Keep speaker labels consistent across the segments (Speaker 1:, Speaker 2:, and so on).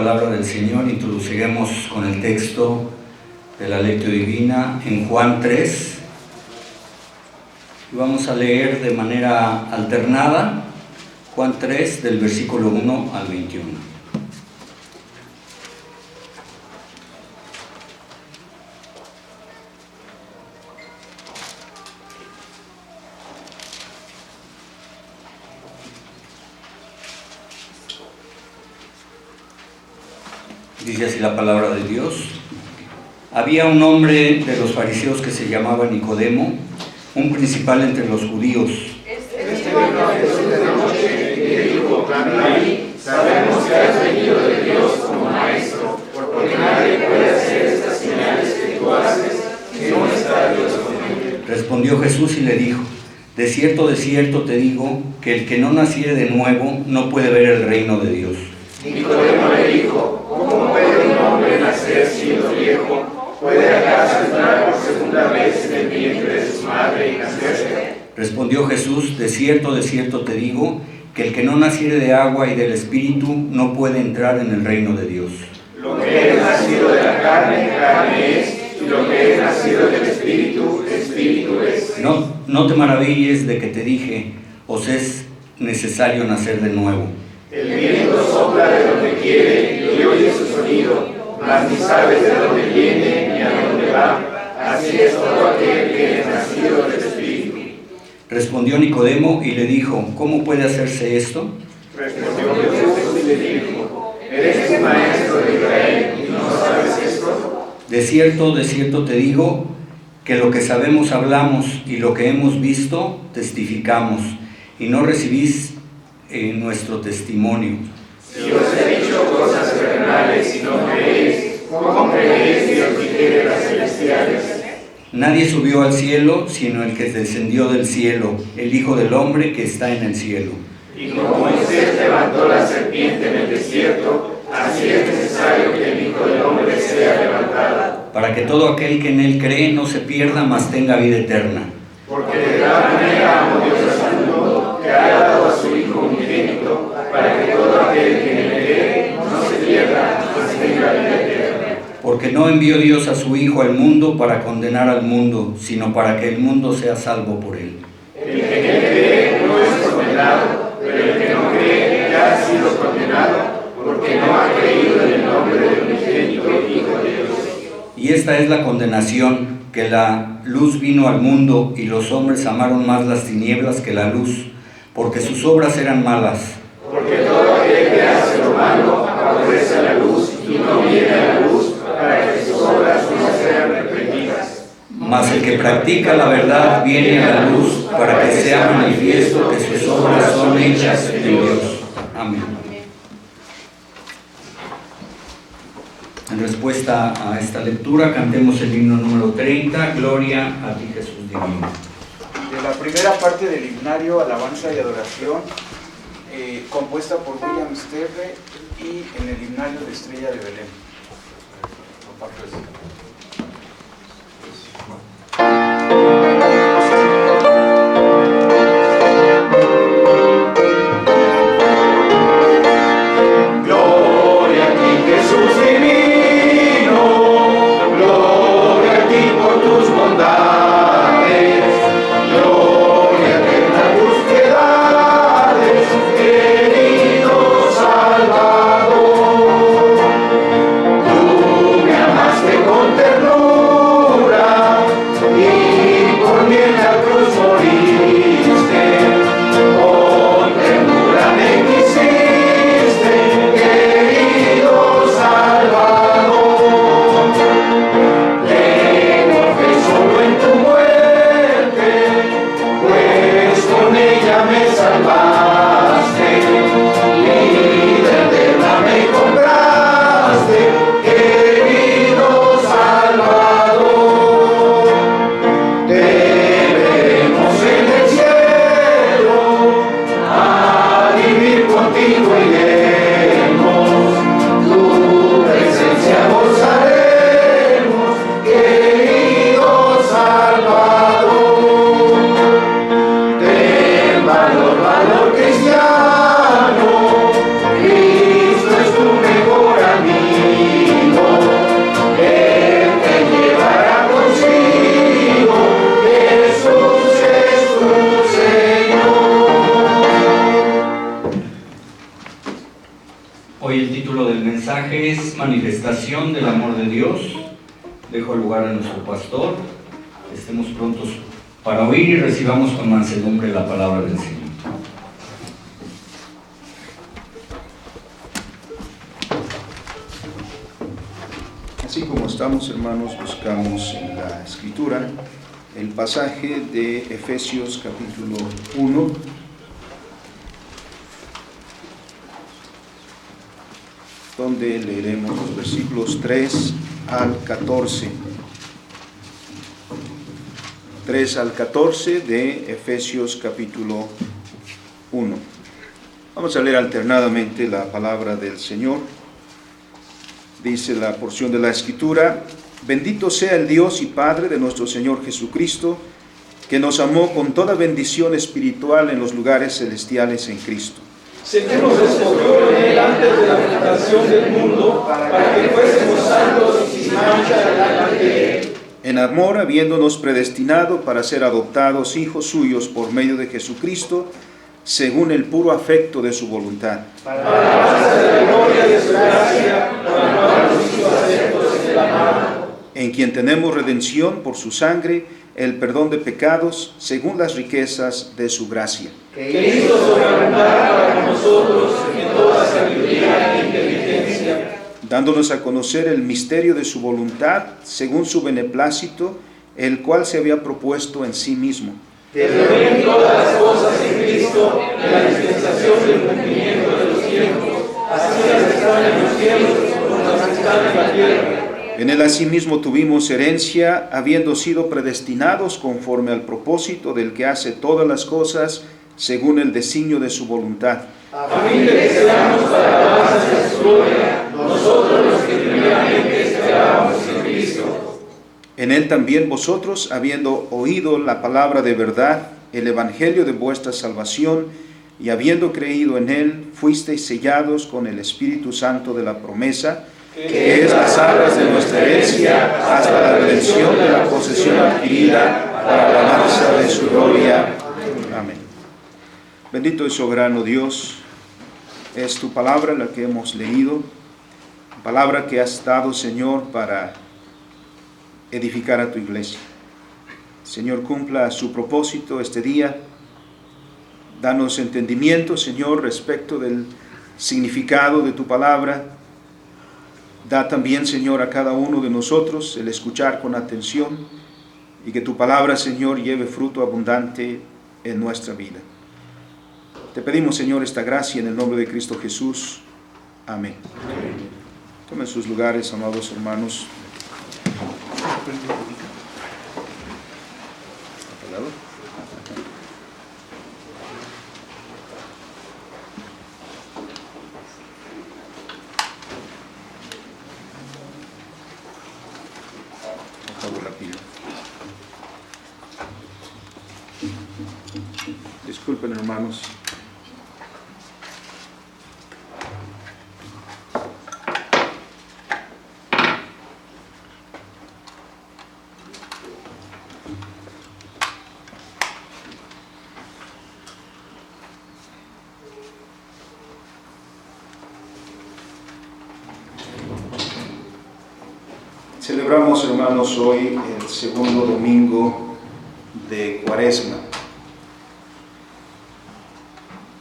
Speaker 1: palabra del Señor. Introduciremos con el texto de la lectio divina en Juan 3. Y vamos a leer de manera alternada Juan 3 del versículo 1 al 21. Dice así la palabra de Dios. Había un hombre de los fariseos que se llamaba Nicodemo, un principal entre los judíos.
Speaker 2: Este vino a Jesús de noche y le dijo: Rabí, sabemos que has venido de Dios como maestro, porque nadie puede hacer estas señales que tú haces si no está Dios con él.
Speaker 1: Respondió Jesús y le dijo: de cierto te digo, que el que no naciere de nuevo no puede ver el reino de Dios.
Speaker 2: Nicodemo le dijo: ¿cómo puede un hombre nacer siendo viejo? ¿Puede acaso entrar por segunda vez en el vientre de su madre y nacer?
Speaker 1: Respondió Jesús: de cierto te digo, que el que no naciere de agua y del Espíritu no puede entrar en el reino de Dios.
Speaker 2: Lo que es nacido de la carne, carne es, y lo que es nacido del Espíritu, Espíritu es.
Speaker 1: No te maravilles de que te dije, os es necesario nacer de nuevo.
Speaker 2: El viento sopla de donde quiere y oye su sonido, mas ni sabes de dónde viene ni a dónde va. Así es todo aquel que es nacido del Espíritu.
Speaker 1: Respondió Nicodemo y le dijo: ¿cómo puede hacerse esto?
Speaker 2: Respondió Jesús y le dijo: ¿eres un maestro de Israel y no sabes esto?
Speaker 1: De cierto te digo, que lo que sabemos hablamos y lo que hemos visto testificamos, y no recibís nuestro testimonio.
Speaker 2: Si os he dicho cosas terrenales y no creéis, ¿cómo creéis si os dijere las celestiales?
Speaker 1: Nadie subió al cielo, sino el que descendió del cielo, el Hijo del Hombre que está en el cielo.
Speaker 2: Y como Moisés levantó la serpiente en el desierto, así es necesario que el Hijo del Hombre sea levantado.
Speaker 1: Para que todo aquel que en él cree no se pierda, mas tenga vida eterna.
Speaker 2: Porque de tal manera amó Dios al mundo, que ha dado a su Hijo unigénito, para que todo aquel que en él cree no se pierda, mas tenga vida eterna.
Speaker 1: Porque no envió Dios a su Hijo al mundo para condenar al mundo, sino para que el mundo sea salvo por él.
Speaker 2: El que en él cree no es condenado, pero el que no cree ya ha sido condenado, porque no ha creído en el nombre del unigénito Hijo de Dios.
Speaker 1: Y esta es la condenación, que la luz vino al mundo, y los hombres amaron más las tinieblas que la luz, porque sus obras eran malas.
Speaker 2: Porque todo aquel que hace lo malo aborrece a la luz y no viene a la luz, para que sus obras no sean reprendidas.
Speaker 1: Mas el que practica la verdad viene a la luz, para que sea manifiesto que sus obras son hechas en Dios. Amén. En respuesta a esta lectura, cantemos el himno número 30, Gloria a ti, Jesús divino.
Speaker 3: De la primera parte del himnario Alabanza y Adoración, compuesta por William Sterre, y en el himnario de Estrella de Belén.
Speaker 2: Salvador, tú me amaste con
Speaker 1: título del mensaje es Manifestación del amor de Dios. Dejo el lugar a nuestro pastor. Estemos prontos para oír y recibamos con mansedumbre la palabra del Señor.
Speaker 4: Así como estamos, hermanos, buscamos en la Escritura el pasaje de Efesios capítulo 1, donde leeremos los versículos 3 al 14. 3 al 14 de Efesios capítulo 1. Vamos a leer alternadamente la palabra del Señor. Dice la porción de la Escritura: Bendito sea el Dios y Padre de nuestro Señor Jesucristo, que nos amó con toda bendición espiritual en los lugares celestiales en Cristo.
Speaker 2: Según nos escogió en él antes de la fundación del mundo, para que fuésemos santos y sin mancha delante de él.
Speaker 4: En amor, habiéndonos predestinado para ser adoptados hijos suyos por medio de Jesucristo, según el puro afecto de su voluntad.
Speaker 2: Para la alabanza de la gloria de su gracia, con la cual nos hizo aceptos en el amado.
Speaker 4: En quien tenemos redención por su sangre, el perdón de pecados, según las riquezas de su gracia.
Speaker 2: Que hizo sobreabundar para nosotros en toda sabiduría e inteligencia,
Speaker 4: dándonos a conocer el misterio de su voluntad, según su beneplácito, el cual se había propuesto en sí mismo.
Speaker 2: de reunir todas las cosas en Cristo, en la dispensación del cumplimiento de los tiempos, así las que están en los cielos como las que están en la tierra.
Speaker 4: En él asimismo tuvimos herencia, habiendo sido predestinados conforme al propósito del que hace todas las cosas, según el designio de su voluntad.
Speaker 2: A fin de que seamos para alabanza de su gloria, nosotros los que primeramente esperábamos en Cristo.
Speaker 4: En él también vosotros, habiendo oído la palabra de verdad, el evangelio de vuestra salvación, y habiendo creído en él, fuisteis sellados con el Espíritu Santo de la promesa, que es las arras de nuestra herencia, hasta la redención de la posesión adquirida, para la alabanza de su gloria. Amén. Bendito y soberano Dios, es tu palabra la que hemos leído, palabra que has dado, Señor, para edificar a tu iglesia. Señor, cumpla su propósito este día. Danos entendimiento, Señor, respecto del significado de tu palabra. Da también, Señor, a cada uno de nosotros el escuchar con atención y que tu palabra, Señor, lleve fruto abundante en nuestra vida. Te pedimos, Señor, esta gracia en el nombre de Cristo Jesús. Amén. Tomen sus lugares, amados hermanos. Disculpen, hermanos. Celebramos, hermanos, hoy el segundo domingo de Cuaresma.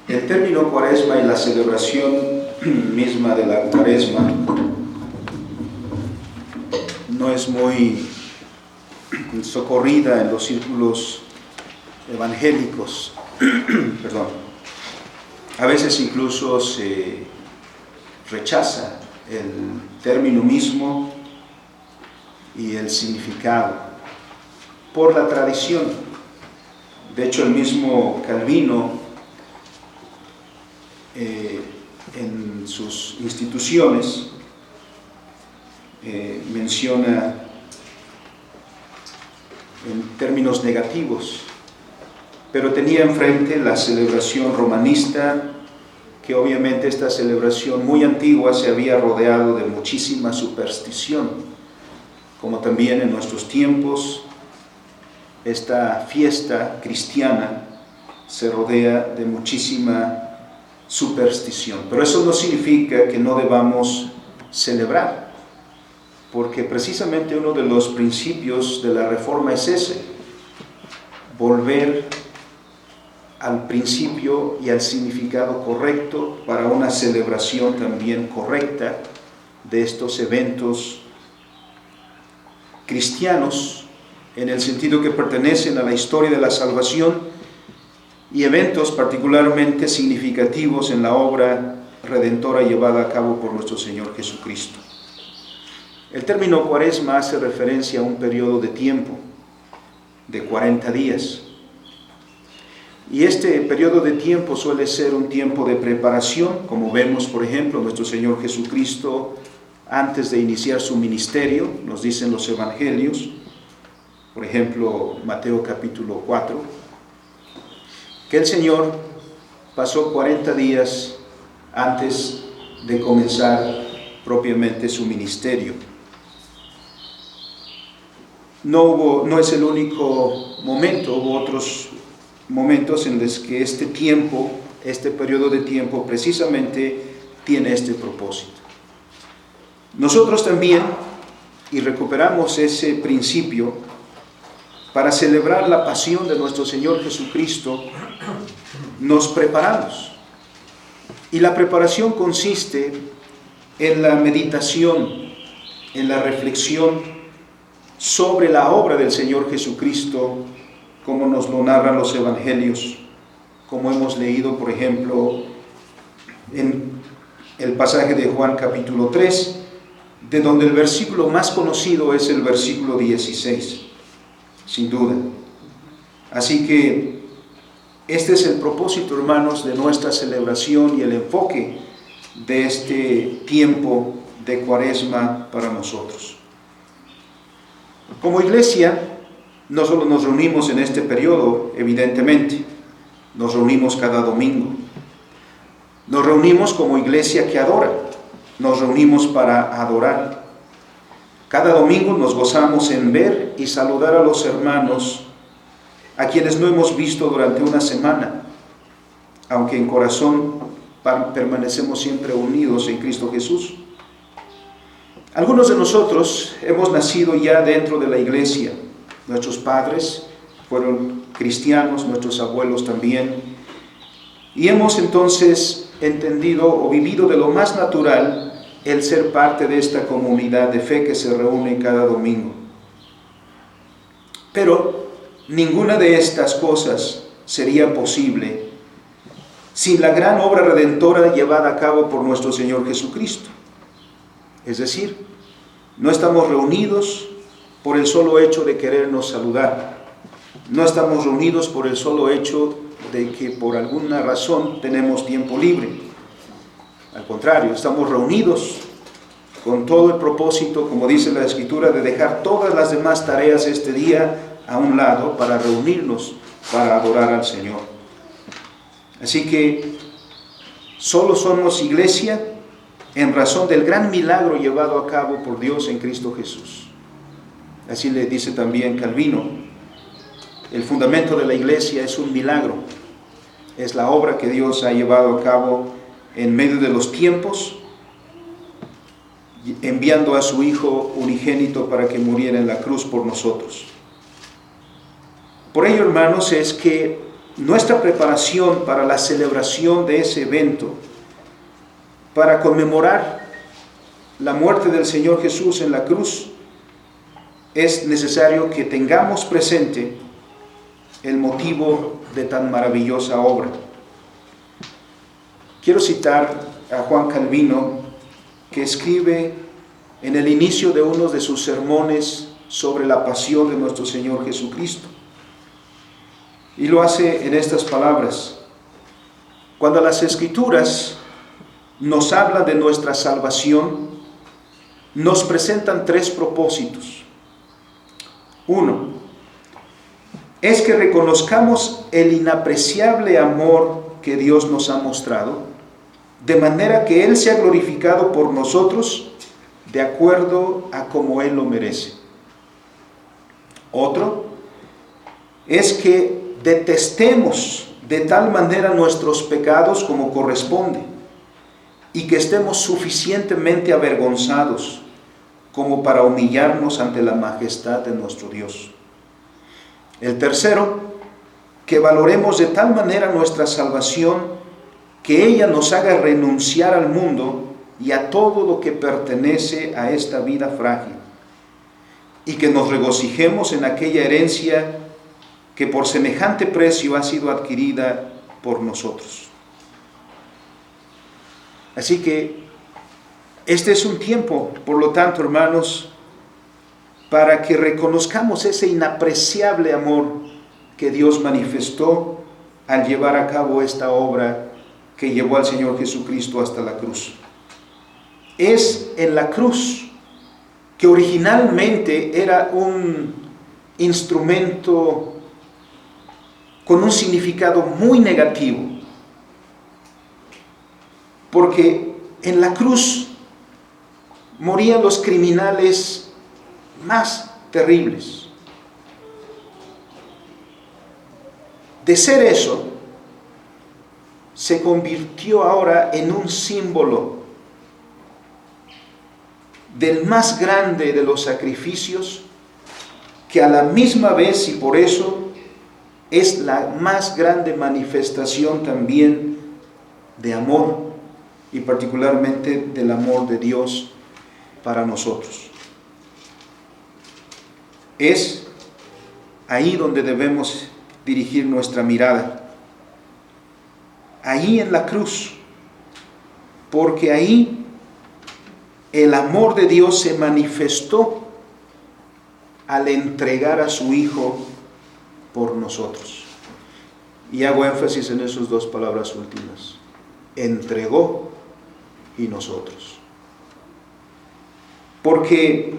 Speaker 4: El término Cuaresma y la celebración misma de la Cuaresma no es muy socorrida en los círculos evangélicos. Perdón. A veces incluso se rechaza el término mismo y el significado por la tradición. De hecho, el mismo Calvino en sus instituciones menciona en términos negativos, pero tenía enfrente la celebración romanista, que obviamente esta celebración muy antigua se había rodeado de muchísima superstición, como también en nuestros tiempos esta fiesta cristiana se rodea de muchísima superstición. Pero eso no significa que no debamos celebrar, porque precisamente uno de los principios de la Reforma es ese: volver al principio y al significado correcto para una celebración también correcta de estos eventos cristianos, en el sentido que pertenecen a la historia de la salvación y eventos particularmente significativos en la obra redentora llevada a cabo por nuestro Señor Jesucristo. El término Cuaresma hace referencia a un periodo de tiempo de 40 días. Y este periodo de tiempo suele ser un tiempo de preparación, como vemos, por ejemplo, nuestro Señor Jesucristo antes de iniciar su ministerio, nos dicen los evangelios, por ejemplo, Mateo capítulo 4, que el Señor pasó 40 días antes de comenzar propiamente su ministerio. No es el único momento, hubo otros momentos en los que este periodo de tiempo precisamente tiene este propósito. Nosotros también, y recuperamos ese principio, para celebrar la pasión de nuestro Señor Jesucristo, nos preparamos. Y la preparación consiste en la meditación, en la reflexión sobre la obra del Señor Jesucristo, como nos lo narran los evangelios, como hemos leído, por ejemplo, en el pasaje de Juan capítulo 3, de donde el versículo más conocido es el versículo 16, sin duda. Así que este es el propósito, hermanos, de nuestra celebración y el enfoque de este tiempo de Cuaresma para nosotros. Como iglesia, no solo nos reunimos en este periodo, evidentemente, nos reunimos cada domingo. Nos reunimos como iglesia que adora, nos reunimos para adorar. Cada domingo nos gozamos en ver y saludar a los hermanos a quienes no hemos visto durante una semana, aunque en corazón permanecemos siempre unidos en Cristo Jesús. Algunos de nosotros hemos nacido ya dentro de la iglesia. Nuestros padres fueron cristianos, nuestros abuelos también, y hemos entonces entendido o vivido de lo más natural el ser parte de esta comunidad de fe que se reúne cada domingo. Pero ninguna de estas cosas sería posible sin la gran obra redentora llevada a cabo por nuestro Señor Jesucristo. Es decir, no estamos reunidos por el solo hecho de querernos saludar. No estamos reunidos por el solo hecho de que por alguna razón tenemos tiempo libre. Al contrario, estamos reunidos con todo el propósito, como dice la Escritura, de dejar todas las demás tareas este día a un lado para reunirnos, para adorar al Señor. Así que solo somos iglesia en razón del gran milagro llevado a cabo por Dios en Cristo Jesús. Así le dice también Calvino: el fundamento de la iglesia es un milagro, es la obra que Dios ha llevado a cabo en medio de los tiempos, enviando a su Hijo unigénito para que muriera en la cruz por nosotros. Por ello, hermanos, es que nuestra preparación para la celebración de ese evento, para conmemorar la muerte del Señor Jesús en la cruz, es necesario que tengamos presente el motivo de tan maravillosa obra. Quiero citar a Juan Calvino, que escribe en el inicio de uno de sus sermones sobre la pasión de nuestro Señor Jesucristo. Y lo hace en estas palabras: cuando las Escrituras nos hablan de nuestra salvación, nos presentan tres propósitos. Uno, es que reconozcamos el inapreciable amor que Dios nos ha mostrado, de manera que Él sea glorificado por nosotros de acuerdo a como Él lo merece. Otro, es que detestemos de tal manera nuestros pecados como corresponde, y que estemos suficientemente avergonzados como para humillarnos ante la majestad de nuestro Dios. El tercero, que valoremos de tal manera nuestra salvación que ella nos haga renunciar al mundo y a todo lo que pertenece a esta vida frágil, y que nos regocijemos en aquella herencia que por semejante precio ha sido adquirida por nosotros. Así que este es un tiempo, por lo tanto, hermanos, para que reconozcamos ese inapreciable amor que Dios manifestó al llevar a cabo esta obra que llevó al Señor Jesucristo hasta la cruz. Es en la cruz, que originalmente era un instrumento con un significado muy negativo, porque en la cruz morían los criminales más terribles. De ser eso, se convirtió ahora en un símbolo del más grande de los sacrificios, que a la misma vez, y por eso, es la más grande manifestación también de amor, y particularmente del amor de Dios para nosotros. Es ahí donde debemos dirigir nuestra mirada, ahí en la cruz, porque ahí el amor de Dios se manifestó al entregar a su Hijo por nosotros. Y hago énfasis en esas dos palabras últimas: entregó y nosotros. Porque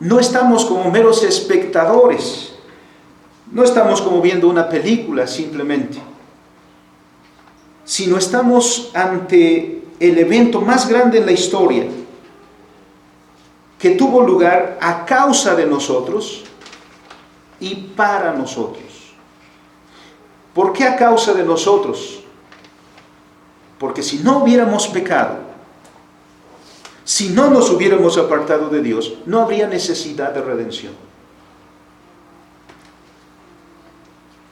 Speaker 4: no estamos como meros espectadores, no estamos como viendo una película simplemente, sino estamos ante el evento más grande en la historia, que tuvo lugar a causa de nosotros y para nosotros. ¿Por qué a causa de nosotros? Porque si no hubiéramos pecado, si no nos hubiéramos apartado de Dios, no habría necesidad de redención.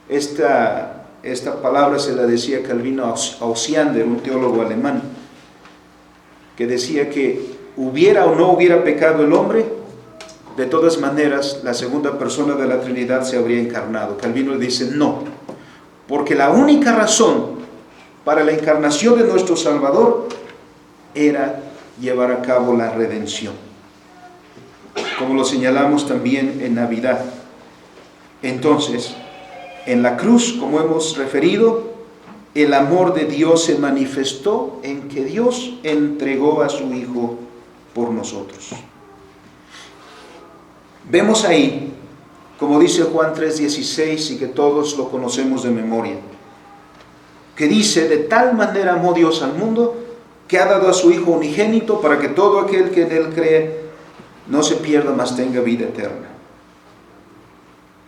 Speaker 4: Esta palabra se la decía Calvino a Osiander, un teólogo alemán, que decía que hubiera o no hubiera pecado el hombre, de todas maneras la segunda persona de la Trinidad se habría encarnado. Calvino dice no, porque la única razón para la encarnación de nuestro Salvador era llevar a cabo la redención, como lo señalamos también en Navidad. Entonces, en la cruz, como hemos referido, el amor de Dios se manifestó en que Dios entregó a su Hijo por nosotros. Vemos ahí, como dice Juan 3:16, y que todos lo conocemos de memoria, que dice: de tal manera amó Dios al mundo, que ha dado a su Hijo unigénito, para que todo aquel que en Él cree no se pierda, mas tenga vida eterna.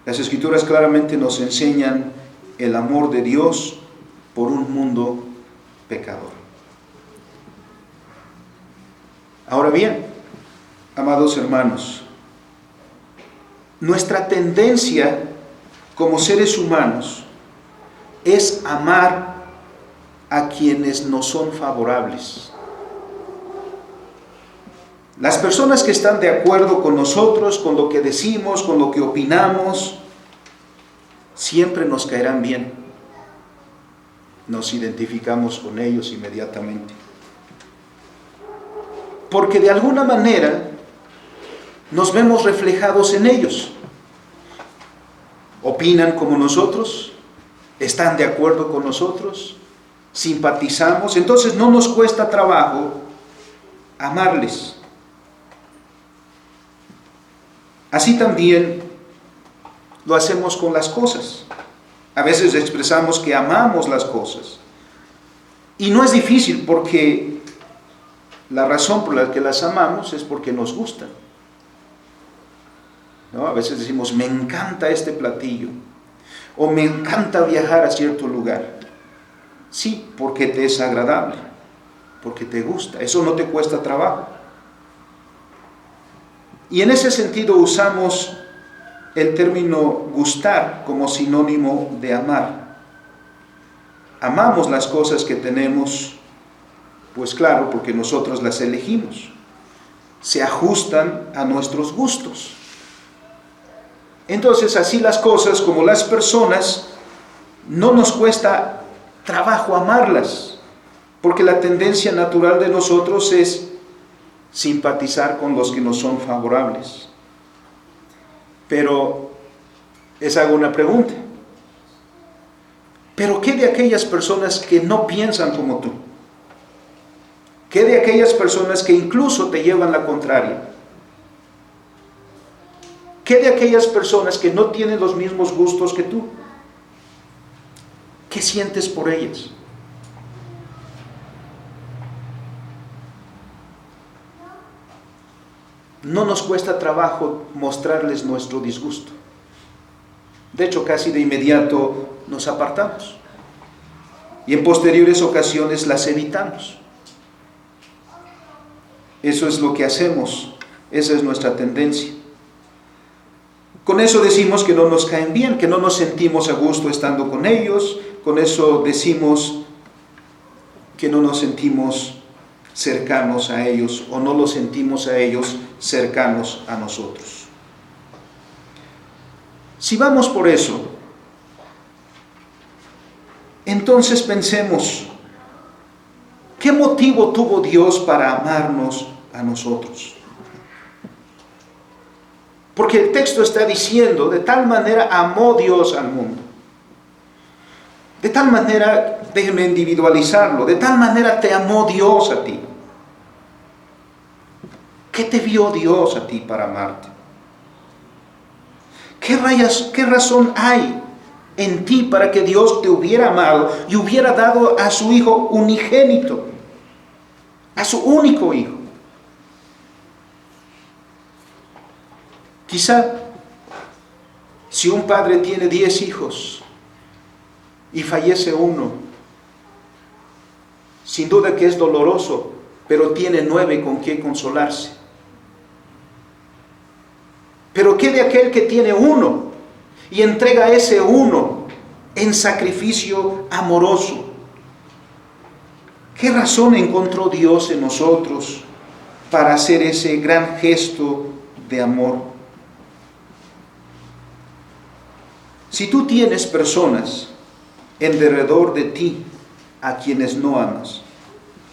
Speaker 4: Las Escrituras claramente nos enseñan el amor de Dios por un mundo pecador. Ahora bien, amados hermanos, nuestra tendencia como seres humanos es amar a quienes nos son favorables. Las personas que están de acuerdo con nosotros, con lo que decimos, con lo que opinamos, siempre nos caerán bien. Nos identificamos con ellos inmediatamente. Porque de alguna manera nos vemos reflejados en ellos. Opinan como nosotros, están de acuerdo con nosotros, simpatizamos, entonces no nos cuesta trabajo amarles. Así también lo hacemos con las cosas. A veces expresamos que amamos las cosas. Y no es difícil, porque la razón por la que las amamos es porque nos gustan, ¿no? A veces decimos: me encanta este platillo. O me encanta viajar a cierto lugar. Sí, porque te es agradable, porque te gusta. Eso no te cuesta trabajo. Y en ese sentido usamos el término gustar como sinónimo de amar. Amamos las cosas que tenemos, pues claro, porque nosotros las elegimos. Se ajustan a nuestros gustos. Entonces, así las cosas como las personas, no nos cuesta trabajo amarlas, porque la tendencia natural de nosotros es simpatizar con los que nos son favorables. Pero les hago una pregunta. ¿Pero qué de aquellas personas que no piensan como tú? ¿Qué de aquellas personas que incluso te llevan la contraria? ¿Qué de aquellas personas que no tienen los mismos gustos que tú? ¿Qué sientes por ellas? No nos cuesta trabajo mostrarles nuestro disgusto. De hecho, casi de inmediato nos apartamos. Y en posteriores ocasiones las evitamos. Eso es lo que hacemos. Esa es nuestra tendencia. Con eso decimos que no nos caen bien, que no nos sentimos a gusto estando con ellos. Con eso decimos que no nos sentimos cercanos a ellos o no los sentimos a ellos cercanos a nosotros. Si vamos por eso, entonces pensemos, ¿qué motivo tuvo Dios para amarnos a nosotros? Porque el texto está diciendo, de tal manera amó Dios al mundo. De tal manera, déjenme individualizarlo, de tal manera te amó Dios a ti. ¿Qué te vio Dios a ti para amarte? ¿Qué razón hay en ti para que Dios te hubiera amado y hubiera dado a su Hijo unigénito, a su único Hijo? Quizá, si un padre tiene 10 hijos y fallece uno, sin duda que es doloroso, pero tiene 9 con qué consolarse. Pero ¿qué de aquel que tiene 1 y entrega ese 1 en sacrificio amoroso? ¿Qué razón encontró Dios en nosotros para hacer ese gran gesto de amor? Si tú tienes personas en derredor de ti a quienes no amas,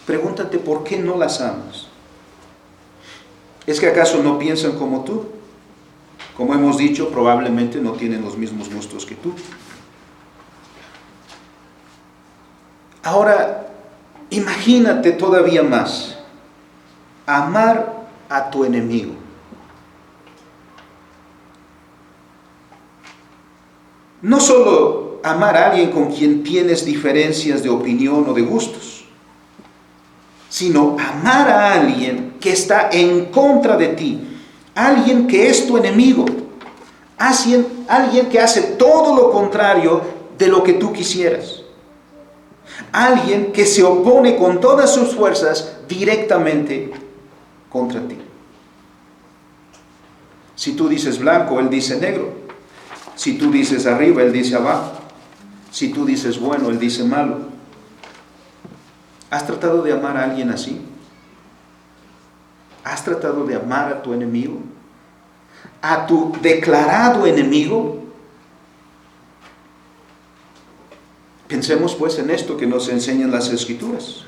Speaker 4: pregúntate por qué no las amas. ¿Es que acaso no piensan como tú? Como hemos dicho, probablemente no tienen los mismos gustos que tú. Ahora, imagínate todavía más, amar a tu enemigo. No solo amar a alguien con quien tienes diferencias de opinión o de gustos, sino amar a alguien que está en contra de ti, alguien que es tu enemigo, alguien que hace todo lo contrario de lo que tú quisieras, alguien que se opone con todas sus fuerzas directamente contra ti. Si tú dices blanco, él dice negro. Si tú dices arriba, él dice abajo. Si tú dices bueno, él dice malo. ¿Has tratado de amar a alguien así? ¿Has tratado de amar a tu enemigo? ¿A tu declarado enemigo? Pensemos pues en esto que nos enseñan las Escrituras.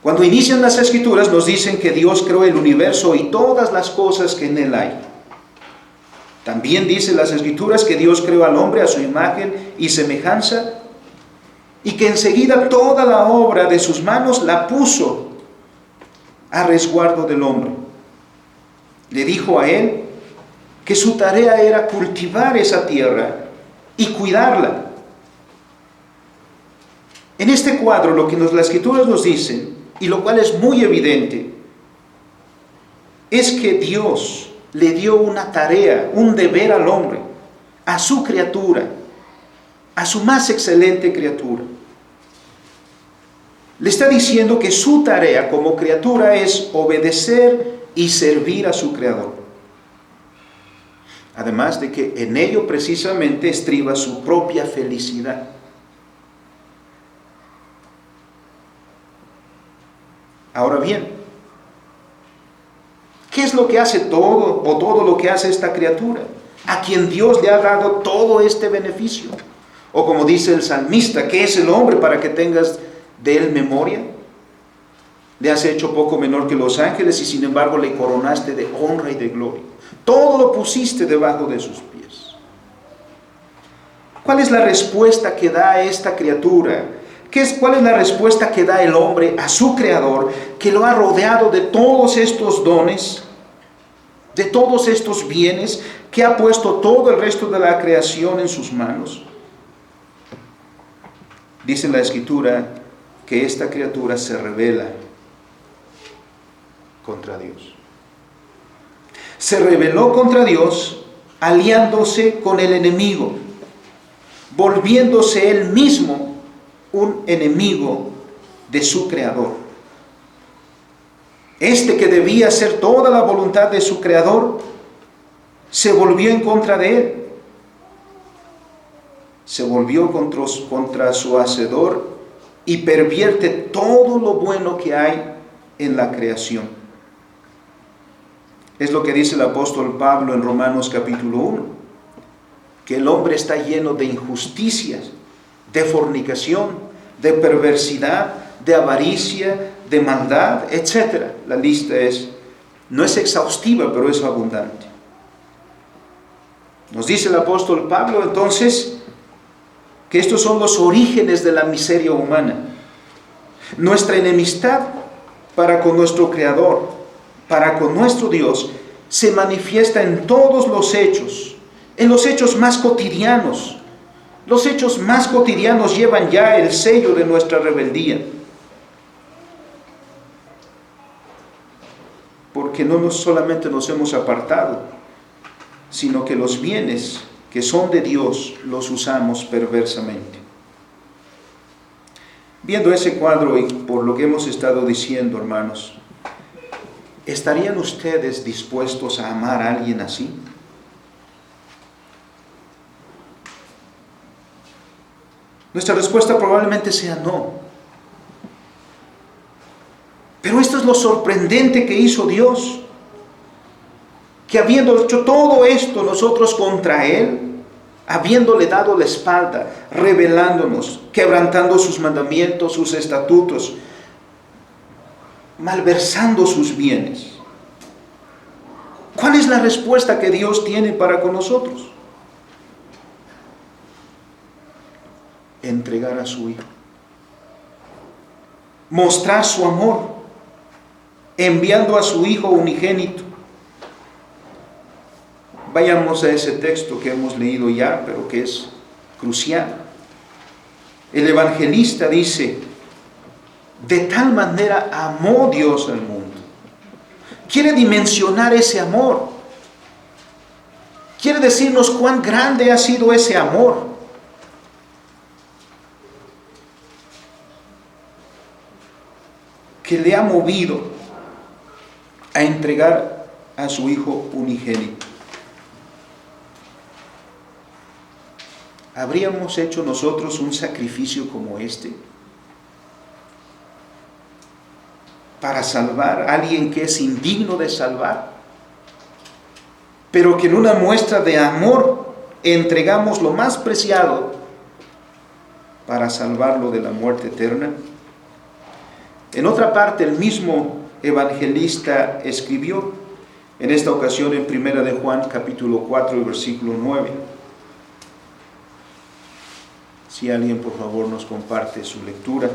Speaker 4: Cuando inician las Escrituras nos dicen que Dios creó el universo y todas las cosas que en él hay. También dicen las Escrituras que Dios creó al hombre a su imagen y semejanza y que enseguida toda la obra de sus manos la puso a resguardo del hombre. Le dijo a él que su tarea era cultivar esa tierra y cuidarla. En este cuadro lo que las Escrituras nos dicen, y lo cual es muy evidente, es que Dios le dio una tarea, un deber al hombre, a su criatura, a su más excelente criatura. Le está diciendo que su tarea como criatura es obedecer y servir a su Creador. Además de que en ello precisamente estriba su propia felicidad. Ahora bien, ¿qué es lo que hace todo lo que hace esta criatura? A quien Dios le ha dado todo este beneficio. O como dice el salmista, ¿qué es el hombre para que tengas de él memoria? Le has hecho poco menor que los ángeles y sin embargo le coronaste de honra y de gloria. Todo lo pusiste debajo de sus pies. ¿Cuál es la respuesta que da esta criatura? ¿Cuál es la respuesta que da el hombre a su Creador, que lo ha rodeado de todos estos dones, de todos estos bienes, que ha puesto todo el resto de la creación en sus manos? Dice la Escritura que esta criatura se rebela contra Dios. Se rebeló contra Dios aliándose con el enemigo, volviéndose él mismo un enemigo de su Creador. Este que debía hacer toda la voluntad de su Creador, se volvió en contra de él. Se volvió contra su Hacedor y pervierte todo lo bueno que hay en la creación. Es lo que dice el apóstol Pablo en Romanos capítulo 1, que el hombre está lleno de injusticias, de fornicación, de perversidad, de avaricia, de maldad, etc. La lista no es exhaustiva, pero es abundante. Nos dice el apóstol Pablo entonces que estos son los orígenes de la miseria humana. Nuestra enemistad para con nuestro Creador, para con nuestro Dios, se manifiesta en todos los hechos, en los hechos más cotidianos. Los hechos más cotidianos llevan ya el sello de nuestra rebeldía. Porque no solamente nos hemos apartado, sino que los bienes que son de Dios los usamos perversamente. Viendo ese cuadro y por lo que hemos estado diciendo, hermanos, ¿estarían ustedes dispuestos a amar a alguien así? Nuestra respuesta probablemente sea no. Pero esto es lo sorprendente que hizo Dios. Que habiendo hecho todo esto nosotros contra Él, habiéndole dado la espalda, rebelándonos, quebrantando sus mandamientos, sus estatutos, malversando sus bienes. ¿Cuál es la respuesta que Dios tiene para con nosotros? Entregar a su Hijo. Mostrar su amor, enviando a su Hijo unigénito. Vayamos a ese texto que hemos leído ya, pero que es crucial. El evangelista dice, de tal manera amó Dios al mundo. Quiere dimensionar ese amor. Quiere decirnos cuán grande ha sido ese amor. Que le ha movido a entregar a su Hijo unigénito. ¿Habríamos hecho nosotros un sacrificio como este? Para salvar a alguien que es indigno de salvar, pero que en una muestra de amor entregamos lo más preciado para salvarlo de la muerte eterna. En otra parte, el mismo evangelista escribió, en esta ocasión en 1 de Juan capítulo 4, versículo 9. Si alguien por favor nos comparte su lectura.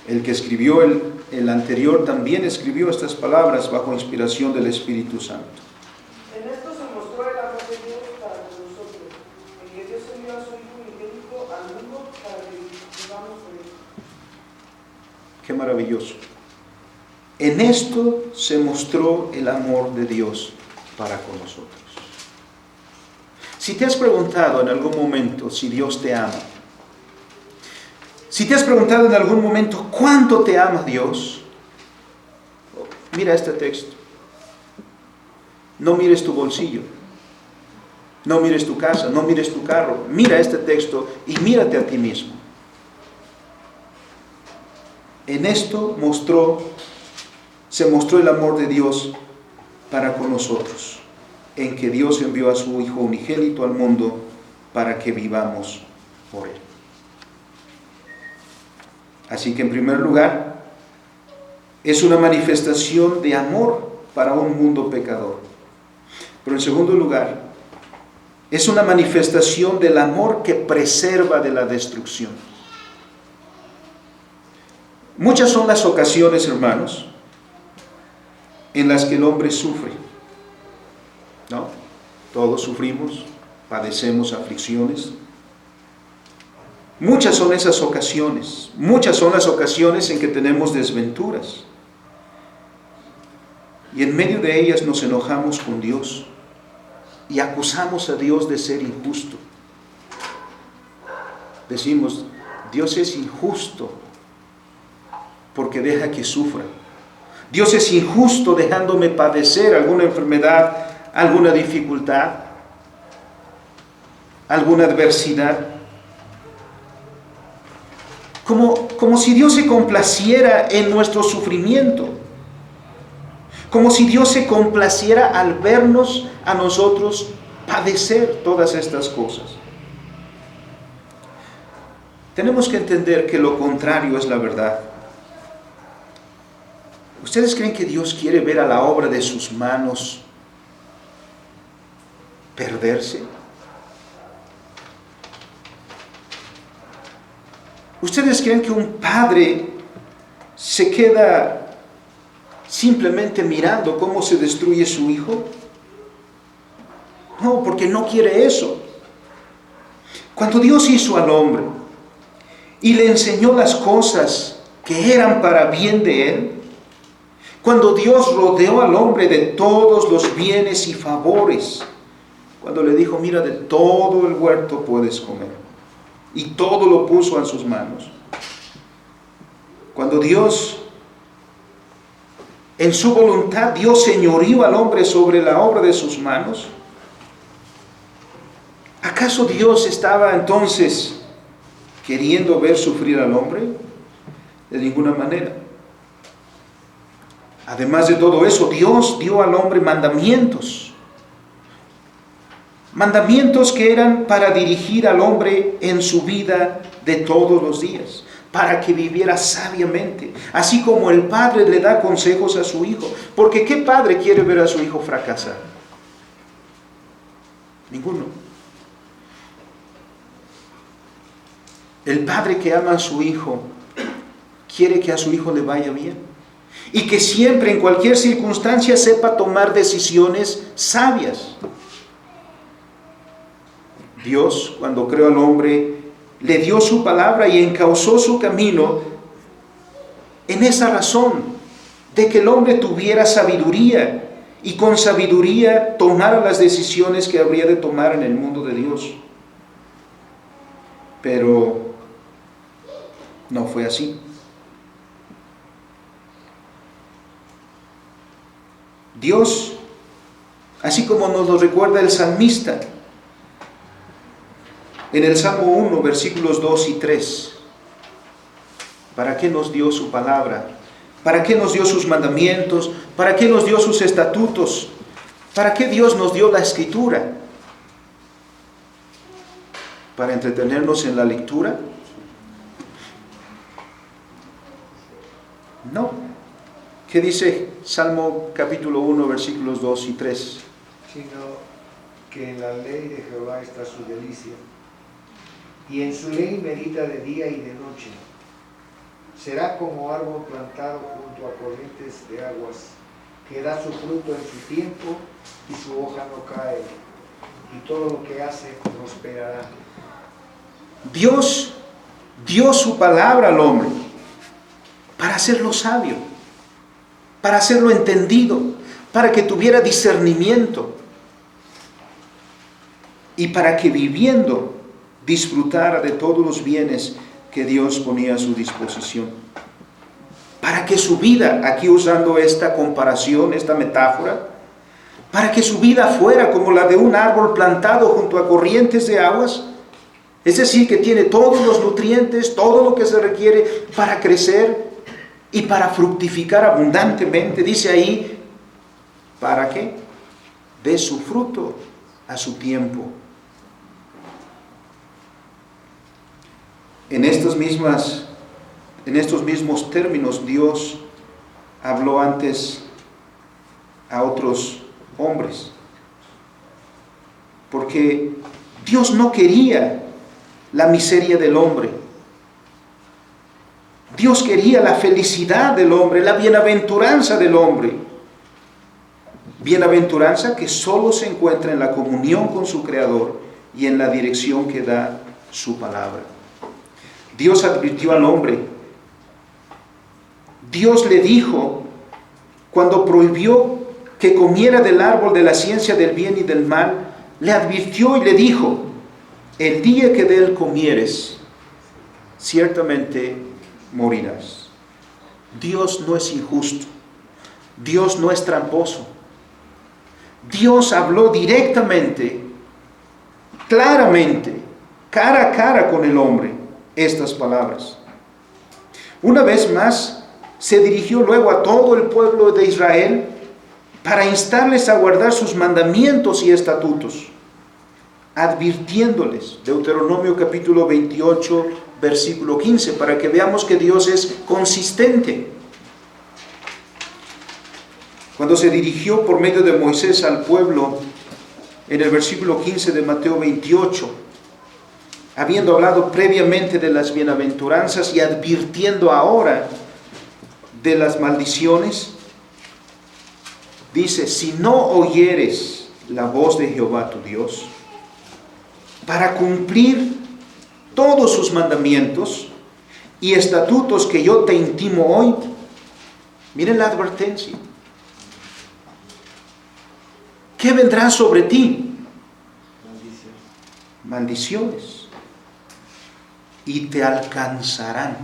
Speaker 4: El que escribió el anterior también escribió estas palabras bajo inspiración del Espíritu Santo.
Speaker 5: En esto se mostró el amor de Dios para con nosotros, en que Dios envió a su Hijo unigénito al mundo para que vivamos por él.
Speaker 4: Qué maravilloso. En esto se mostró el amor de Dios para con nosotros. Si te has preguntado en algún momento si Dios te ama, si te has preguntado en algún momento cuánto te ama Dios, mira este texto. No mires tu bolsillo, no mires tu casa, no mires tu carro. Mira este texto y mírate a ti mismo. En esto se mostró el amor de Dios para con nosotros, en que Dios envió a su Hijo unigénito al mundo para que vivamos por Él. Así que en primer lugar, es una manifestación de amor para un mundo pecador. Pero en segundo lugar, es una manifestación del amor que preserva de la destrucción. Muchas son las ocasiones, hermanos, en las que el hombre sufre, ¿no? Todos sufrimos, padecemos aflicciones. Muchas son esas ocasiones, muchas son las ocasiones en que tenemos desventuras. Y en medio de ellas nos enojamos con Dios y acusamos a Dios de ser injusto. Decimos, Dios es injusto porque deja que sufra. Dios es injusto dejándome padecer alguna enfermedad, alguna dificultad, alguna adversidad. Como si Dios se complaciera en nuestro sufrimiento. Como si Dios se complaciera al vernos a nosotros padecer todas estas cosas. Tenemos que entender que lo contrario es la verdad. ¿Ustedes creen que Dios quiere ver a la obra de sus manos perderse? ¿Ustedes creen que un padre se queda simplemente mirando cómo se destruye su hijo? No, porque no quiere eso. Cuando Dios hizo al hombre y le enseñó las cosas que eran para bien de él, cuando Dios rodeó al hombre de todos los bienes y favores, cuando le dijo, mira, de todo el huerto puedes comer, y todo lo puso en sus manos. Cuando Dios, en su voluntad, dio señorío al hombre sobre la obra de sus manos, ¿acaso Dios estaba entonces queriendo ver sufrir al hombre? De ninguna manera. Además de todo eso, Dios dio al hombre mandamientos. Mandamientos que eran para dirigir al hombre en su vida de todos los días, para que viviera sabiamente, así como el padre le da consejos a su hijo. Porque ¿qué padre quiere ver a su hijo fracasar? Ninguno. El padre que ama a su hijo quiere que a su hijo le vaya bien y que siempre, en cualquier circunstancia, sepa tomar decisiones sabias. Dios, cuando creó al hombre, le dio su palabra y encauzó su camino en esa razón de que el hombre tuviera sabiduría y con sabiduría tomara las decisiones que habría de tomar en el mundo de Dios. Pero no fue así. Dios, así como nos lo recuerda el salmista, en el Salmo 1, versículos 2 y 3, ¿para qué nos dio su palabra? ¿Para qué nos dio sus mandamientos? ¿Para qué nos dio sus estatutos? ¿Para qué Dios nos dio la escritura? ¿Para entretenernos en la lectura? No. ¿Qué dice Salmo capítulo 1, versículos 2 y 3?
Speaker 6: Sino que en la ley de Jehová está su delicia, y en su ley medita de día y de noche. Será como árbol plantado junto a corrientes de aguas, que da su fruto en su tiempo y su hoja no cae, y todo lo que hace prosperará.
Speaker 4: Dios dio su palabra al hombre para hacerlo sabio, para hacerlo entendido, para que tuviera discernimiento y para que viviendo disfrutara de todos los bienes que Dios ponía a su disposición. Para que su vida, aquí usando esta comparación, esta metáfora, para que su vida fuera como la de un árbol plantado junto a corrientes de aguas, es decir, que tiene todos los nutrientes, todo lo que se requiere para crecer y para fructificar abundantemente. Dice ahí, ¿para qué? Dé su fruto a su tiempo. En estos mismos términos, Dios habló antes a otros hombres, porque Dios no quería la miseria del hombre. Dios quería la felicidad del hombre, la bienaventuranza del hombre. Bienaventuranza que solo se encuentra en la comunión con su Creador y en la dirección que da su palabra. Dios advirtió al hombre. Dios le dijo, cuando prohibió que comiera del árbol de la ciencia del bien y del mal, le advirtió y le dijo, el día que de él comieres, ciertamente morirás. Dios no es injusto. Dios no es tramposo. Dios habló directamente, claramente, cara a cara con el hombre, estas palabras. Una vez más, se dirigió luego a todo el pueblo de Israel para instarles a guardar sus mandamientos y estatutos, advirtiéndoles, Deuteronomio capítulo 28, versículo 15, para que veamos que Dios es consistente. Cuando se dirigió por medio de Moisés al pueblo, en el versículo 15 de Mateo 28, habiendo hablado previamente de las bienaventuranzas y advirtiendo ahora de las maldiciones, dice, si no oyeres la voz de Jehová tu Dios, para cumplir todos sus mandamientos y estatutos que yo te intimo hoy, miren la advertencia, ¿qué vendrá sobre ti? Maldiciones. Y te alcanzarán.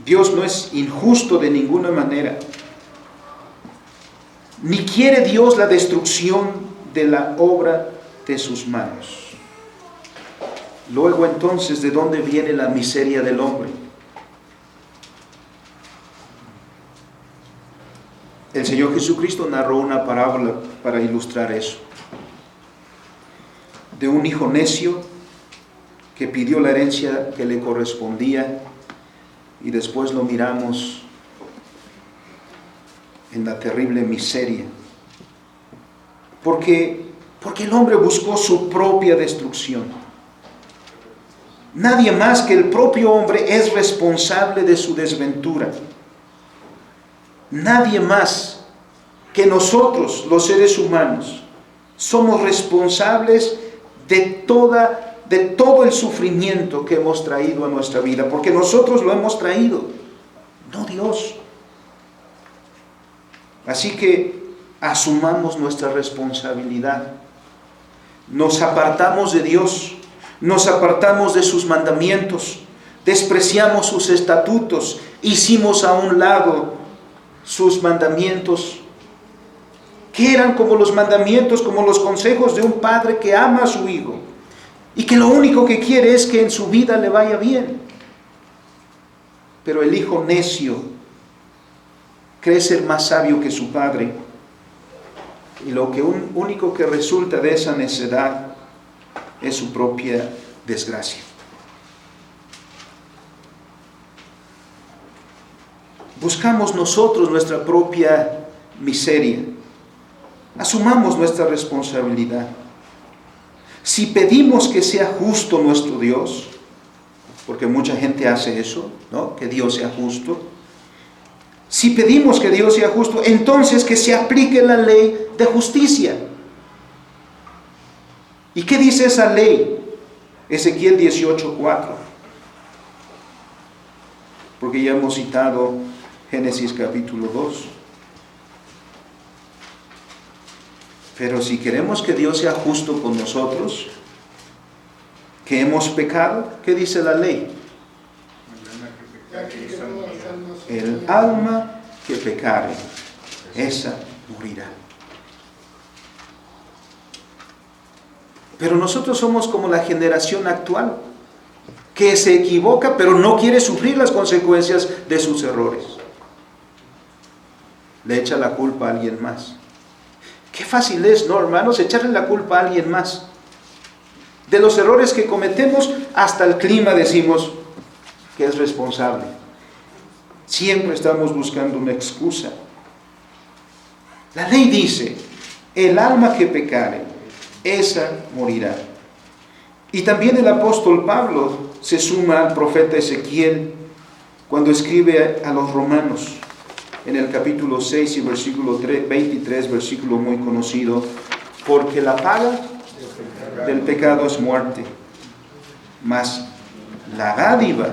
Speaker 4: Dios no es injusto de ninguna manera. Ni quiere Dios la destrucción de la obra de sus manos. Luego entonces, ¿de dónde viene la miseria del hombre? El Señor Jesucristo narró una parábola para ilustrar eso. De un hijo necio que pidió la herencia que le correspondía y después lo miramos en la terrible miseria. Porque el hombre buscó su propia destrucción. Nadie más que el propio hombre es responsable de su desventura. Nadie más que nosotros, los seres humanos, somos responsables de todo el sufrimiento que hemos traído a nuestra vida, porque nosotros lo hemos traído, no Dios. Así que asumamos nuestra responsabilidad. Nos apartamos de Dios, nos apartamos de sus mandamientos, despreciamos sus estatutos, hicimos a un lado sus mandamientos, que eran como los mandamientos, como los consejos de un padre que ama a su hijo y que lo único que quiere es que en su vida le vaya bien. Pero el hijo necio cree ser más sabio que su padre, y lo único que resulta de esa necedad es su propia desgracia. Buscamos nosotros nuestra propia miseria. Asumamos nuestra responsabilidad. Si pedimos que sea justo nuestro Dios, porque mucha gente hace eso, ¿no? Que Dios sea justo. Si pedimos que Dios sea justo, entonces que se aplique la ley de justicia. ¿Y qué dice esa ley? Ezequiel 18:4. Porque ya hemos citado Génesis capítulo 2. Pero si queremos que Dios sea justo con nosotros, que hemos pecado, ¿qué dice la ley? El alma que pecare, esa morirá. Pero nosotros somos como la generación actual, que se equivoca pero no quiere sufrir las consecuencias de sus errores. Le echa la culpa a alguien más. Qué fácil es, ¿no, hermanos? Echarle la culpa a alguien más. De los errores que cometemos, hasta el clima decimos que es responsable. Siempre estamos buscando una excusa. La ley dice, el alma que pecare, esa morirá. Y también el apóstol Pablo se suma al profeta Ezequiel cuando escribe a los romanos en el capítulo 6 y versículo 23, versículo muy conocido, porque la paga del pecado es muerte, mas la dádiva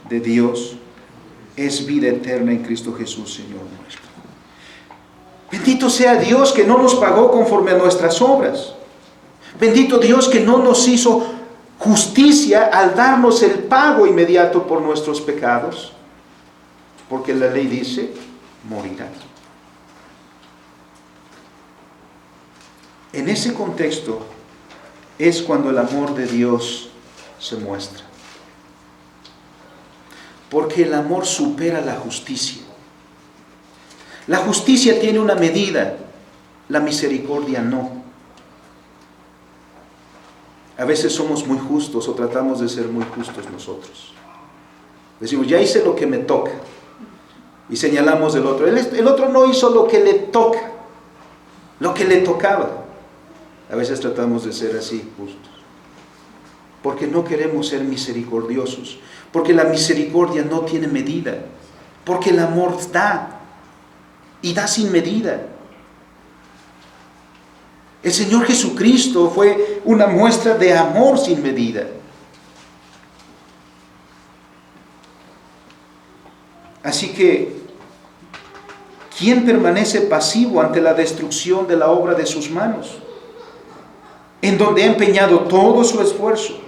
Speaker 4: de Dios es vida eterna en Cristo Jesús, Señor nuestro. Bendito sea Dios que no nos pagó conforme a nuestras obras. Bendito Dios que no nos hizo justicia al darnos el pago inmediato por nuestros pecados, porque la ley dice, morirá. En ese contexto es cuando el amor de Dios se muestra. Porque el amor supera la justicia. La justicia tiene una medida, la misericordia no. A veces somos muy justos o tratamos de ser muy justos nosotros. Decimos, ya hice lo que me toca. Y señalamos del otro. El otro no hizo lo que le toca, lo que le tocaba. A veces tratamos de ser así justos. Porque no queremos ser misericordiosos. Porque la misericordia no tiene medida. Porque el amor da. Y da sin medida. El Señor Jesucristo fue una muestra de amor sin medida. Así que, ¿quién permanece pasivo ante la destrucción de la obra de sus manos? En donde ha empeñado todo su esfuerzo.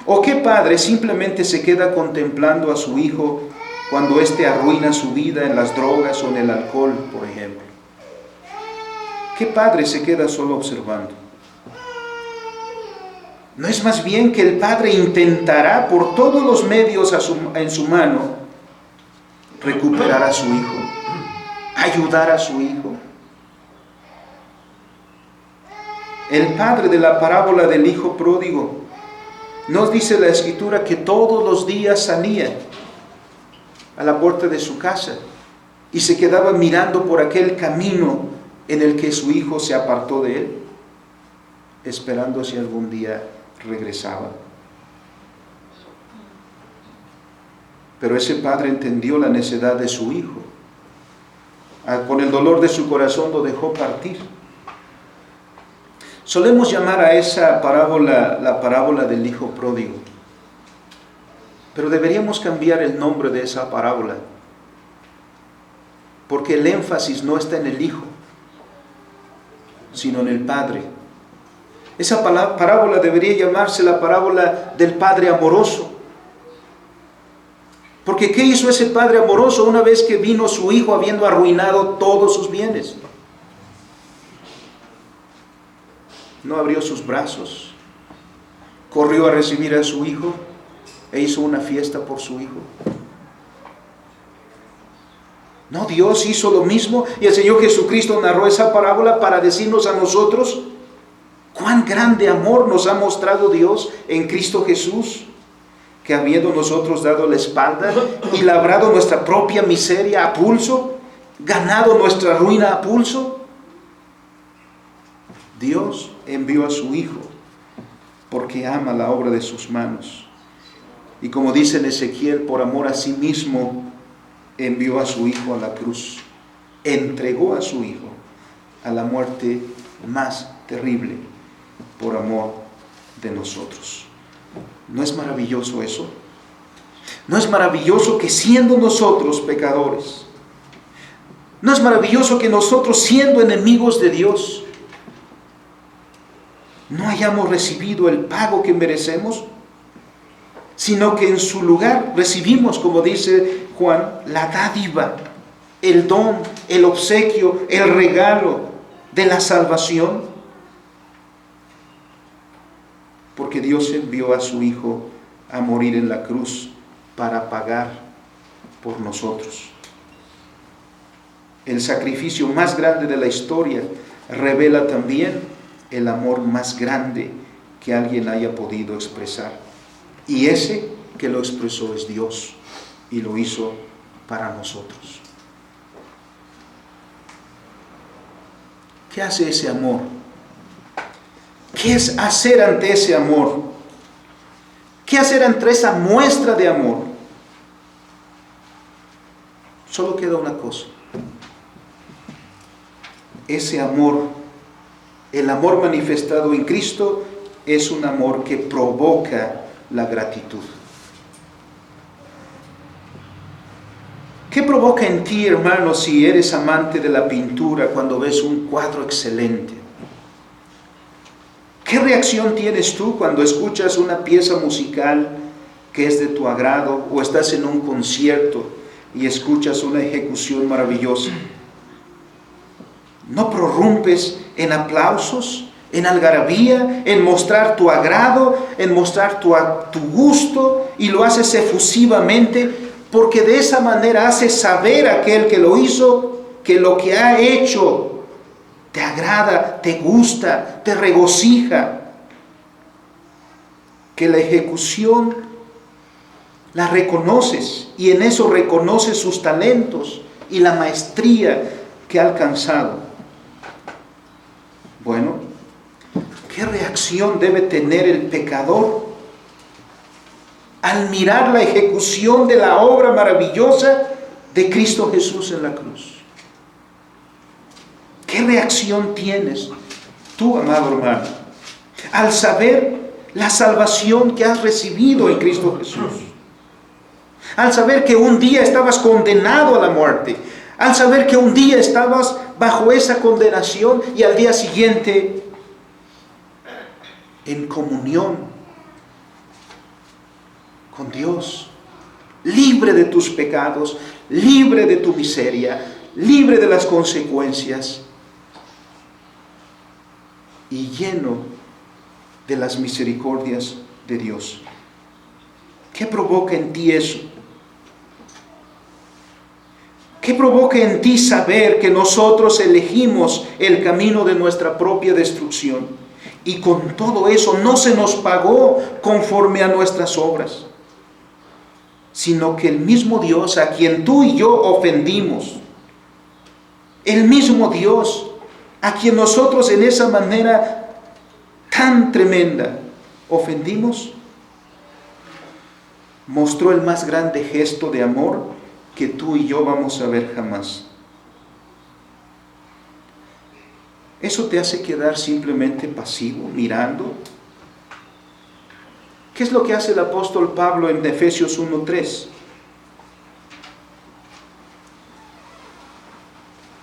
Speaker 4: ¿O qué padre simplemente se queda contemplando a su hijo cuando éste arruina su vida en las drogas o en el alcohol, por ejemplo? ¿Qué padre se queda solo observando? ¿No es más bien que el padre intentará por todos los medios en su mano recuperar a su hijo, ayudar a su hijo? El padre de la parábola del hijo pródigo, nos dice la Escritura que todos los días salía a la puerta de su casa y se quedaba mirando por aquel camino en el que su hijo se apartó de él, esperando si algún día regresaba. Pero ese padre entendió la necedad de su hijo. Con el dolor de su corazón lo dejó partir. Solemos llamar a esa parábola la parábola del hijo pródigo. Pero deberíamos cambiar el nombre de esa parábola. Porque el énfasis no está en el hijo, sino en el padre. Esa parábola debería llamarse la parábola del padre amoroso. Porque ¿qué hizo ese padre amoroso una vez que vino su hijo habiendo arruinado todos sus bienes? No abrió sus brazos, corrió a recibir a su hijo e hizo una fiesta por su hijo. No, Dios hizo lo mismo y el Señor Jesucristo narró esa parábola para decirnos a nosotros cuán grande amor nos ha mostrado Dios en Cristo Jesús, que habiendo nosotros dado la espalda y labrado nuestra propia miseria a pulso, ganado nuestra ruina a pulso, Dios envió a su Hijo porque ama la obra de sus manos. Y como dice en Ezequiel, por amor a sí mismo, envió a su Hijo a la cruz. Entregó a su Hijo a la muerte más terrible por amor de nosotros. ¿No es maravilloso eso? ¿No es maravilloso que siendo nosotros pecadores, no es maravilloso que nosotros siendo enemigos de Dios, no hayamos recibido el pago que merecemos, sino que en su lugar recibimos, como dice Juan, la dádiva, el don, el obsequio, el regalo de la salvación. Porque Dios envió a su Hijo a morir en la cruz para pagar por nosotros. El sacrificio más grande de la historia revela también el amor más grande que alguien haya podido expresar. Y ese que lo expresó es Dios, y lo hizo para nosotros. ¿Qué hace ese amor? ¿Qué es hacer ante ese amor? ¿Qué hacer ante esa muestra de amor? Solo queda una cosa. Ese amor, el amor manifestado en Cristo, es un amor que provoca la gratitud. ¿Qué provoca en ti, hermano, si eres amante de la pintura, cuando ves un cuadro excelente? ¿Qué reacción tienes tú cuando escuchas una pieza musical que es de tu agrado, o estás en un concierto y escuchas una ejecución maravillosa? ¿No prorrumpes en aplausos, en algarabía, en mostrar tu agrado, en mostrar tu gusto, y lo haces efusivamente, porque de esa manera haces saber a aquel que lo hizo que lo que ha hecho te agrada, te gusta, te regocija, que la ejecución la reconoces, y en eso reconoces sus talentos y la maestría que ha alcanzado? Bueno, ¿qué reacción debe tener el pecador al mirar la ejecución de la obra maravillosa de Cristo Jesús en la cruz? ¿Qué reacción tienes tú, amado hermano, al saber la salvación que has recibido en Cristo Jesús? Al saber que un día estabas condenado a la muerte, al saber que un día estabas bajo esa condenación y al día siguiente en comunión con Dios, libre de tus pecados, libre de tu miseria, libre de las consecuencias y lleno de las misericordias de Dios. ¿Qué provoca en ti eso? ¿Qué provoca en ti saber que nosotros elegimos el camino de nuestra propia destrucción, y con todo eso no se nos pagó conforme a nuestras obras, sino que el mismo Dios a quien tú y yo ofendimos, el mismo Dios a quien nosotros en esa manera tan tremenda ofendimos, mostró el más grande gesto de amor que tú y yo vamos a ver jamás. ¿Eso te hace quedar simplemente pasivo, mirando? ¿Qué es lo que hace el apóstol Pablo en Efesios 1:3?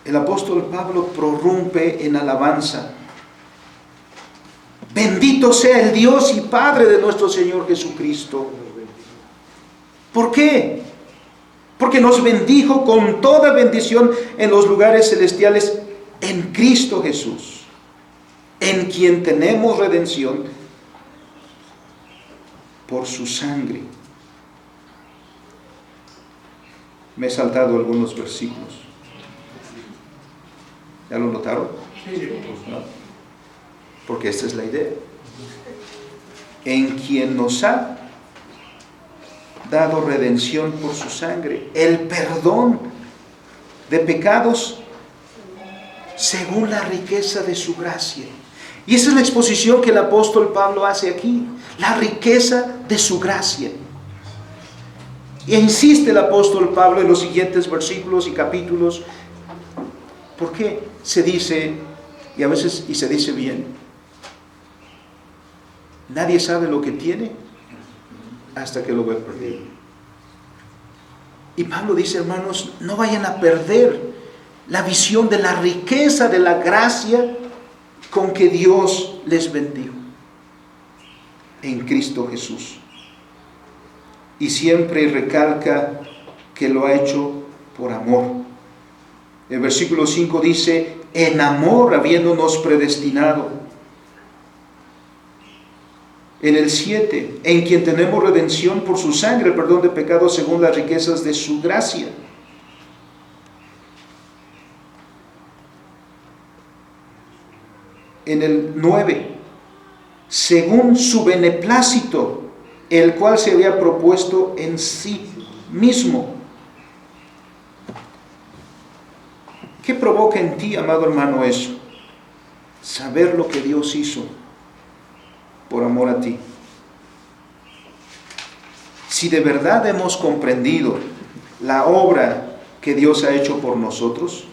Speaker 4: El apóstol Pablo prorrumpe en alabanza. Bendito sea el Dios y Padre de nuestro Señor Jesucristo. ¿Por qué? Porque nos bendijo con toda bendición en los lugares celestiales en Cristo Jesús, en quien tenemos redención por su sangre. Me he saltado algunos versículos. ¿Ya lo notaron? ¿No? Porque esta es la idea. En quien nos ha dado redención por su sangre, el perdón de pecados según la riqueza de su gracia. Y esa es la exposición que el apóstol Pablo hace aquí, la riqueza de su gracia. E insiste el apóstol Pablo en los siguientes versículos y capítulos. ¿Por qué? Se dice, y a veces se dice bien, nadie sabe lo que tiene hasta que lo ve perdido. Y Pablo dice, hermanos, no vayan a perder la visión de la riqueza de la gracia con que Dios les bendijo. en Cristo Jesús. Y siempre recalca que lo ha hecho por amor. El versículo 5 dice, en amor habiéndonos predestinado. En el 7, en quien tenemos redención por su sangre, perdón de pecados según las riquezas de su gracia. En el 9, según su beneplácito, el cual se había propuesto en sí mismo. ¿Qué provoca en ti, amado hermano, eso? Saber lo que Dios hizo por amor a ti. Si de verdad hemos comprendido la obra que Dios ha hecho por nosotros,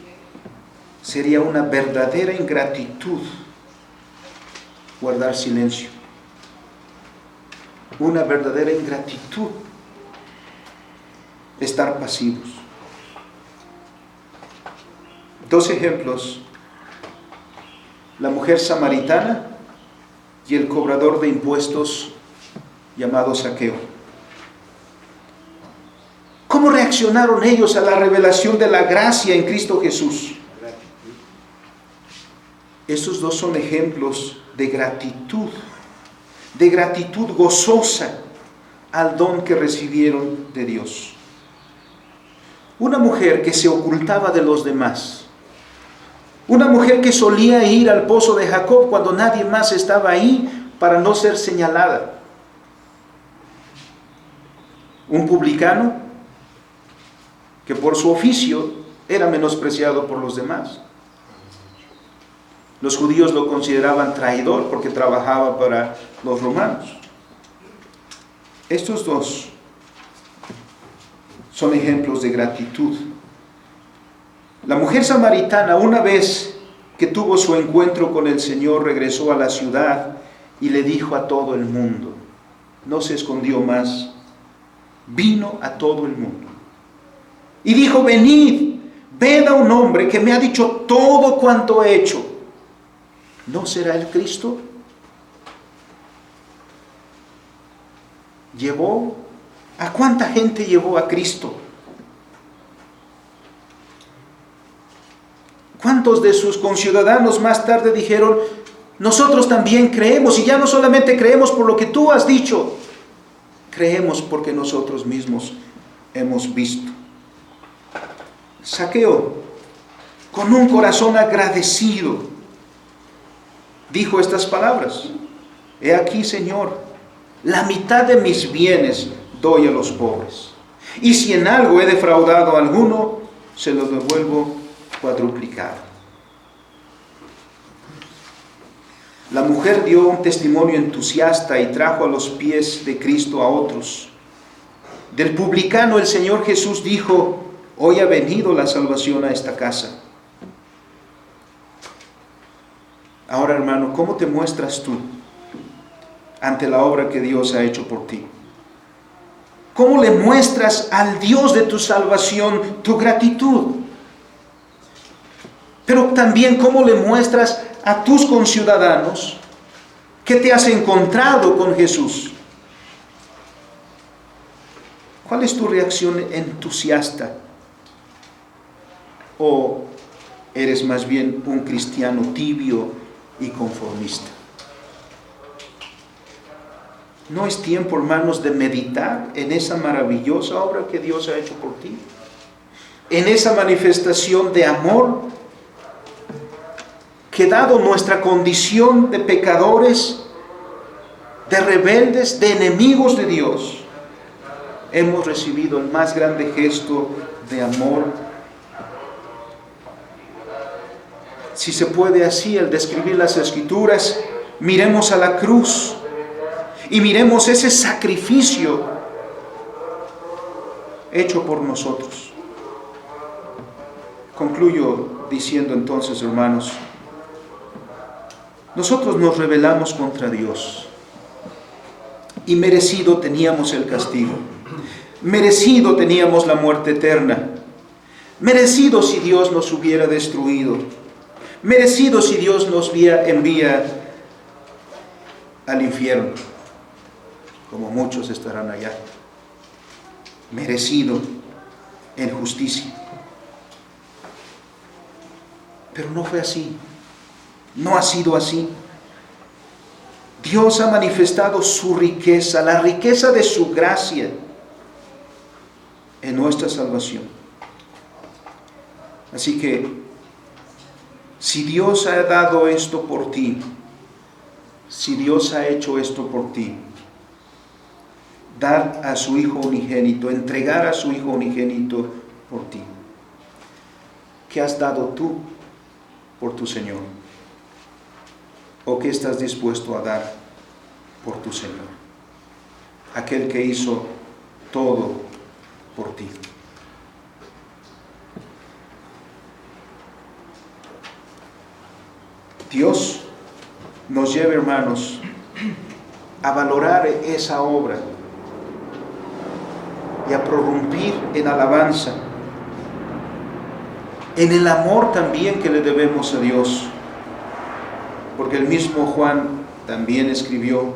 Speaker 4: sería una verdadera ingratitud guardar silencio. Una verdadera ingratitud estar pasivos. 2 ejemplos: la mujer samaritana y el cobrador de impuestos llamado Zaqueo. ¿Cómo reaccionaron ellos a la revelación de la gracia en Cristo Jesús? Esos dos son ejemplos de gratitud gozosa al don que recibieron de Dios. Una mujer que se ocultaba de los demás, una mujer que solía ir al pozo de Jacob cuando nadie más estaba ahí para no ser señalada. Un publicano que por su oficio era menospreciado por los demás. Los judíos lo consideraban traidor porque trabajaba para los romanos. Estos dos son ejemplos de gratitud. La mujer samaritana, una vez que tuvo su encuentro con el Señor, regresó a la ciudad y le dijo a todo el mundo. No se escondió más. Vino a todo el mundo. Y dijo, venid, ved a un hombre que me ha dicho todo cuanto he hecho. ¿No será el Cristo? ¿A cuánta gente llevó a Cristo? ¿Cuántos de sus conciudadanos más tarde dijeron, nosotros también creemos, y ya no solamente creemos por lo que tú has dicho, creemos porque nosotros mismos hemos visto? Zaqueo, con un corazón agradecido, dijo estas palabras: he aquí, Señor, la mitad de mis bienes doy a los pobres, y si en algo he defraudado a alguno, se lo devuelvo cuadruplicado. La mujer dio un testimonio entusiasta y trajo a los pies de Cristo a otros. Del publicano el Señor Jesús dijo, hoy ha venido la salvación a esta casa. Ahora, hermano, ¿cómo te muestras tú ante la obra que Dios ha hecho por ti? ¿Cómo le muestras al Dios de tu salvación tu gratitud? Pero también, ¿cómo le muestras a tus conciudadanos que te has encontrado con Jesús? ¿Cuál es tu reacción entusiasta? ¿O eres más bien un cristiano tibio y conformista? ¿No es tiempo, hermanos, de meditar en esa maravillosa obra que Dios ha hecho por ti? En esa manifestación de amor que, dado nuestra condición de pecadores, de rebeldes, de enemigos de Dios, hemos recibido el más grande gesto de amor. Si se puede así el describir las Escrituras, miremos a la cruz y miremos ese sacrificio hecho por nosotros. Concluyo diciendo entonces, hermanos, nosotros nos rebelamos contra Dios y merecido teníamos el castigo, merecido teníamos la muerte eterna, merecido si Dios nos hubiera destruido, merecido si Dios nos envía al infierno. como muchos estarán allá, merecido en justicia. Pero no fue así, no ha sido así. Dios ha manifestado su riqueza, la riqueza de su gracia en nuestra salvación. Así que, si Dios ha dado esto por ti, si Dios ha hecho esto por ti, dar a su Hijo unigénito, entregar a su Hijo unigénito por ti, ¿qué has dado tú por tu Señor? ¿O qué estás dispuesto a dar por tu Señor? Aquel que hizo todo por ti. Dios nos lleva, hermanos, a valorar esa obra y a prorrumpir en alabanza, en el amor también que le debemos a Dios. Porque el mismo Juan también escribió: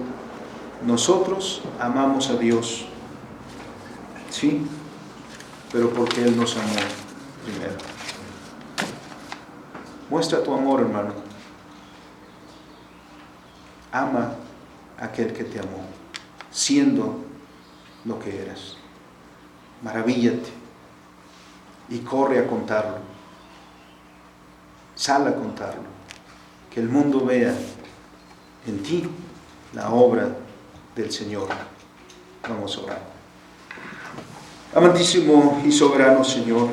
Speaker 4: nosotros amamos a Dios, sí, pero porque Él nos amó primero. Muestra tu amor, hermano. Ama a aquel que te amó, siendo lo que eras. Maravíllate y corre a contarlo. Sal a contarlo. Que el mundo vea en ti la obra del Señor. Vamos a orar. Amantísimo y soberano Señor,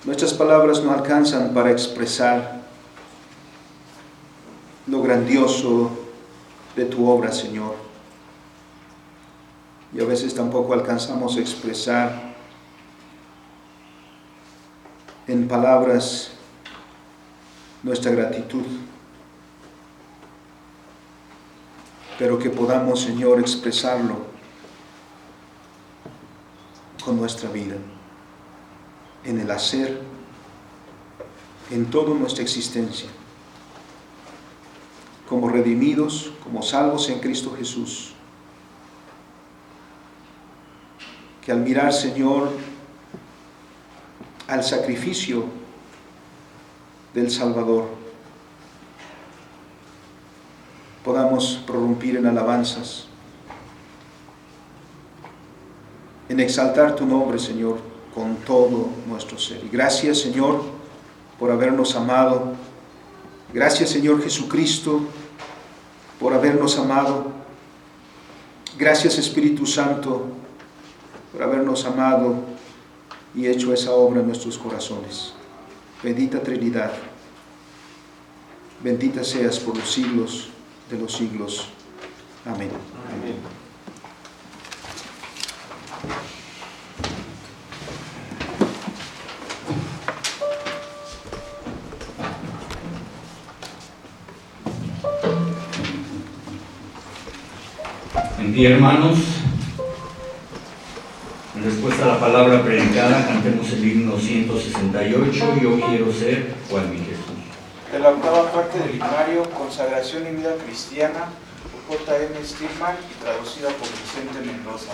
Speaker 4: nuestras palabras no alcanzan para expresar lo grandioso de tu obra, Señor. Y a veces tampoco alcanzamos a expresar en palabras nuestra gratitud. Pero que podamos, Señor, expresarlo con nuestra vida, en el hacer, en toda nuestra existencia, como redimidos, como salvos en Cristo Jesús. Que al mirar, Señor, al sacrificio del Salvador, podamos prorrumpir en alabanzas, en exaltar tu nombre, Señor, con todo nuestro ser. Y gracias, Señor, por habernos amado. Gracias, Señor Jesucristo, por habernos amado. Gracias, Espíritu Santo, por habernos amado y hecho esa obra en nuestros corazones. Bendita Trinidad, bendita seas por los siglos de los siglos. Amén. Amén.
Speaker 1: En pie, hermanos, en respuesta a la palabra predicada, cantemos el himno 168, Yo quiero ser cual mi Jesús.
Speaker 3: De la octava parte del himnario, Consagración y Vida Cristiana, por J.M. Stillman y traducida por Vicente Mendoza.